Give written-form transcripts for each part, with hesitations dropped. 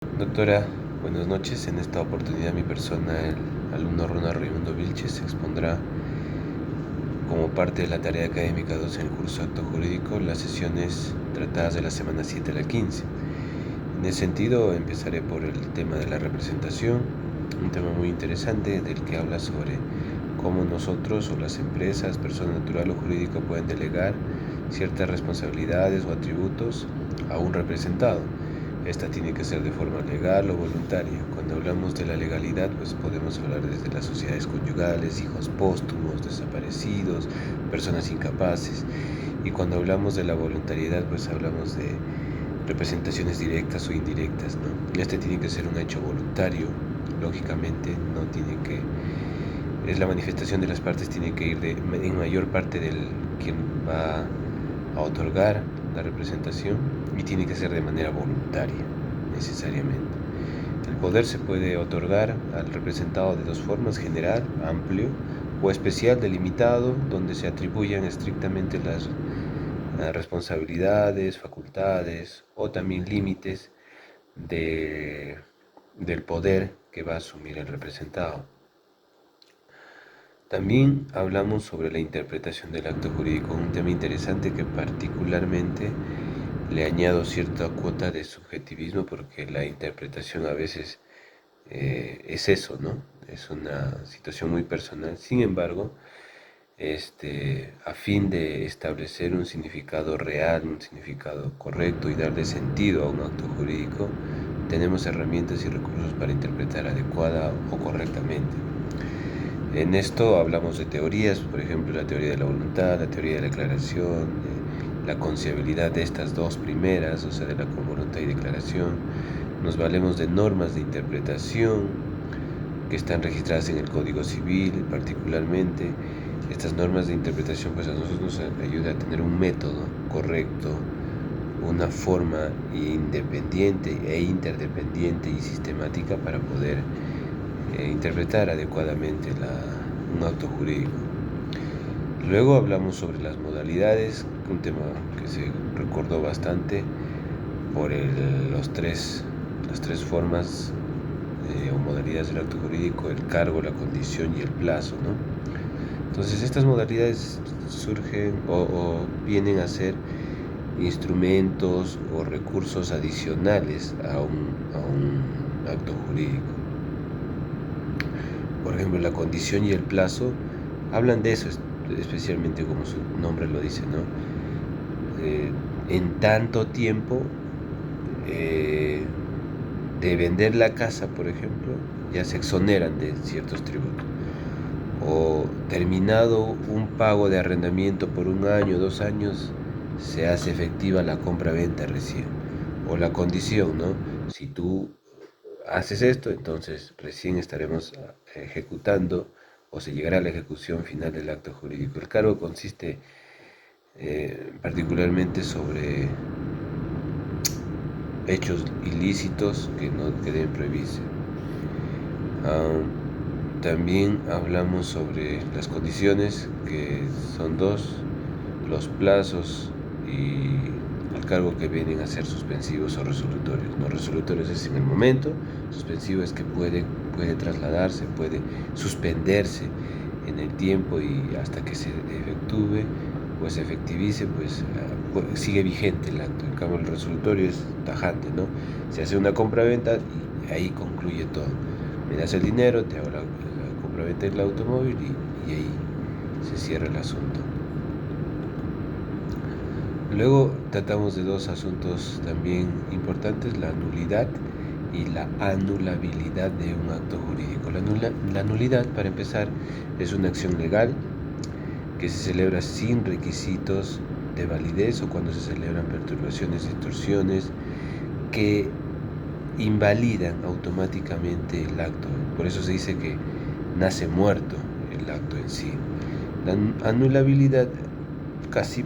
Doctora, buenas noches. En esta oportunidad mi persona, el alumno Ronald Raimundo Vilches, expondrá como parte de la tarea académica 2 en el curso Acto Jurídico las sesiones tratadas de la semana 7 a la 15. En ese sentido, empezaré por el tema de la representación, un tema muy interesante del que habla sobre cómo nosotros o las empresas, persona natural o jurídica, pueden delegar ciertas responsabilidades o atributos a un representado. Esta tiene que ser de forma legal o voluntaria. Cuando hablamos de la legalidad, pues podemos hablar desde las sociedades conyugales, hijos póstumos, desaparecidos, personas incapaces. Y cuando hablamos de la voluntariedad, pues hablamos de representaciones directas o indirectas, ¿no? Este tiene que ser un hecho voluntario, lógicamente no tiene que, es la manifestación de las partes, tiene que ir en mayor parte del quien va a otorgar la representación y tiene que ser de manera voluntaria, necesariamente. El poder se puede otorgar al representado de dos formas: general, amplio, o especial, delimitado, donde se atribuyan estrictamente las responsabilidades, facultades o también límites del poder que va a asumir el representado. También hablamos sobre la interpretación del acto jurídico, un tema interesante que particularmente le añado cierta cuota de subjetivismo, porque la interpretación a veces es eso, ¿no? Es una situación muy personal. Sin embargo, a fin de establecer un significado real, un significado correcto y darle sentido a un acto jurídico, tenemos herramientas y recursos para interpretar adecuada o correctamente. En esto hablamos de teorías, por ejemplo, la teoría de la voluntad, la teoría de la declaración, la conciabilidad de estas dos primeras, o sea, de la voluntad y declaración. Nos valemos de normas de interpretación que están registradas en el Código Civil, particularmente. Estas normas de interpretación pues a nosotros nos ayuda a tener un método correcto, una forma independiente e interdependiente y sistemática para poder interpretar adecuadamente un acto jurídico. Luego hablamos sobre las modalidades, un tema que se recordó bastante por las tres formas o modalidades del acto jurídico: el cargo, la condición y el plazo, ¿no? Entonces estas modalidades surgen o vienen a ser instrumentos o recursos adicionales a un acto jurídico. Por ejemplo, la condición y el plazo hablan de eso, especialmente como su nombre lo dice, ¿no? En tanto tiempo de vender la casa, por ejemplo, ya se exoneran de ciertos tributos. O terminado un pago de arrendamiento por 1 año, 2 años, se hace efectiva la compra-venta recién. O la condición, ¿no? Si tú haces esto, entonces recién estaremos ejecutando o se llegará a la ejecución final del acto jurídico. El cargo consiste particularmente sobre hechos ilícitos que deben prohibirse. También hablamos sobre las condiciones, que son dos: los plazos y el cargo, que vienen a ser suspensivos o resolutorios. No, resolutorios es en el momento, suspensivo es que puede trasladarse, puede suspenderse en el tiempo y hasta que se efectúe o se efectivice, pues sigue vigente el acto. En cambio, el resolutorio es tajante, ¿no? Se hace una compra-venta y ahí concluye todo. Me das el dinero, te hago la compra-venta del automóvil y ahí se cierra el asunto. Luego tratamos de dos asuntos también importantes: la nulidad y la anulabilidad de un acto jurídico. La nulidad, para empezar, es una acción legal que se celebra sin requisitos de validez, o cuando se celebran perturbaciones, distorsiones que invalidan automáticamente el acto. Por eso se dice que nace muerto el acto en sí. La anulabilidad, casi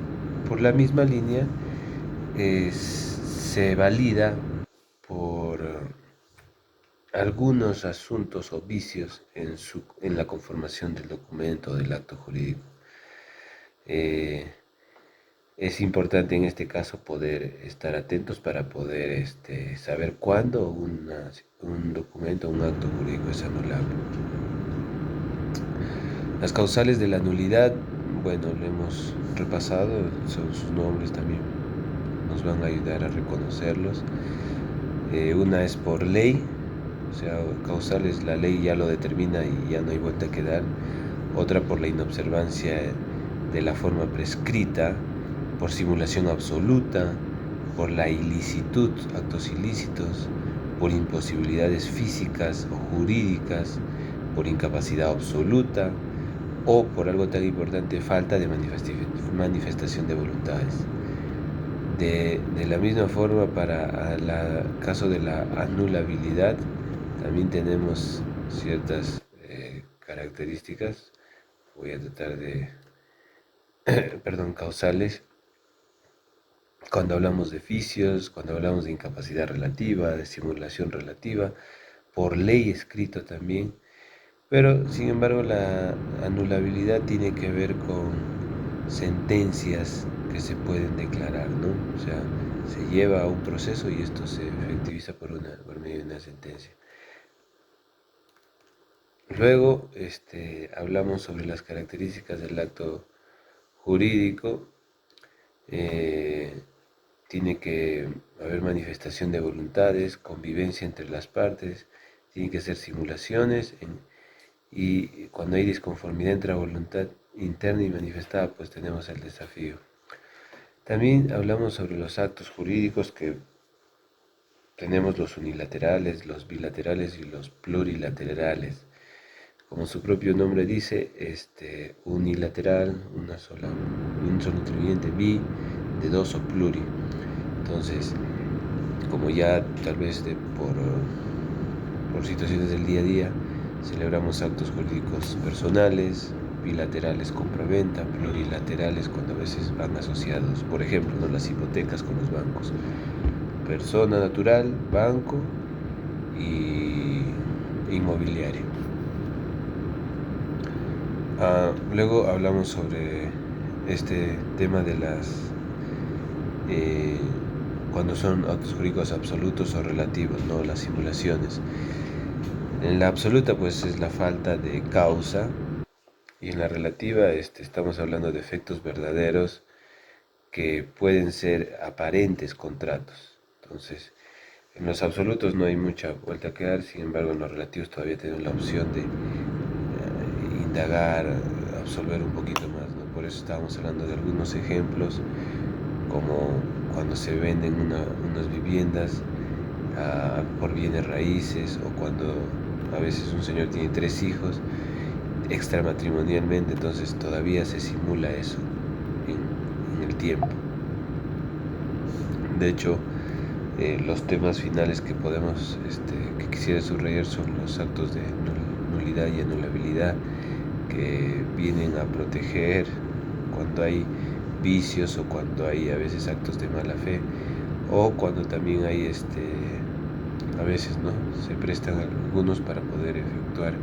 por la misma línea, se valida por algunos asuntos o vicios en la conformación del documento, del acto jurídico. Es importante en este caso poder estar atentos para poder saber cuándo un documento, un acto jurídico es anulable. Las causales de la nulidad, bueno, lo hemos repasado, son sus nombres también, nos van a ayudar a reconocerlos. Una es por ley, o sea, causales, la ley ya lo determina y ya no hay vuelta que dar. Otra por la inobservancia de la forma prescrita, por simulación absoluta, por la ilicitud, actos ilícitos, por imposibilidades físicas o jurídicas, por incapacidad absoluta o por algo tan importante, falta de manifestación de voluntades. De la misma forma, para el caso de la anulabilidad, también tenemos ciertas características. Voy a tratar de, causales. Cuando hablamos de fisios, cuando hablamos de incapacidad relativa, de simulación relativa, por ley escrito también. Pero, sin embargo, la anulabilidad tiene que ver con sentencias que se pueden declarar, ¿no? O sea, se lleva a un proceso y esto se efectiviza por medio de una sentencia. Luego, hablamos sobre las características del acto jurídico. Tiene que haber manifestación de voluntades, convivencia entre las partes, tiene que ser simulaciones y cuando hay disconformidad entre la voluntad interna y manifestada, pues tenemos el desafío. También hablamos sobre los actos jurídicos, que tenemos los unilaterales, los bilaterales y los plurilaterales. Como su propio nombre dice, unilateral, un solo interviniente, bi, de dos o pluri. Entonces, como ya tal vez por situaciones del día a día, celebramos actos jurídicos personales, bilaterales compraventa, plurilaterales cuando a veces van asociados, por ejemplo, ¿no? Las hipotecas con los bancos. Persona natural, banco y inmobiliario. Luego hablamos sobre este tema de cuando son actos jurídicos absolutos o relativos, ¿no? Las simulaciones. En la absoluta, pues, es la falta de causa, y en la relativa estamos hablando de efectos verdaderos que pueden ser aparentes contratos. Entonces, en los absolutos no hay mucha vuelta a quedar, sin embargo en los relativos todavía tenemos la opción de indagar, absolver un poquito más, ¿no? Por eso estábamos hablando de algunos ejemplos, como cuando se venden unas viviendas por bienes raíces, o cuando a veces un señor tiene 3 hijos extramatrimonialmente, entonces todavía se simula eso en el tiempo. De hecho, los temas finales que que quisiera subrayar son los actos de nulidad y anulabilidad, que vienen a proteger cuando hay vicios o cuando hay a veces actos de mala fe, o cuando también hay a veces, ¿no? Se prestan algunos para poder efectuar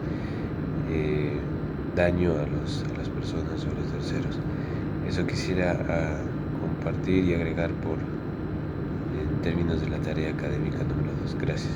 daño a las personas o a los terceros. Eso quisiera compartir y agregar en términos de la tarea académica número 2. Gracias.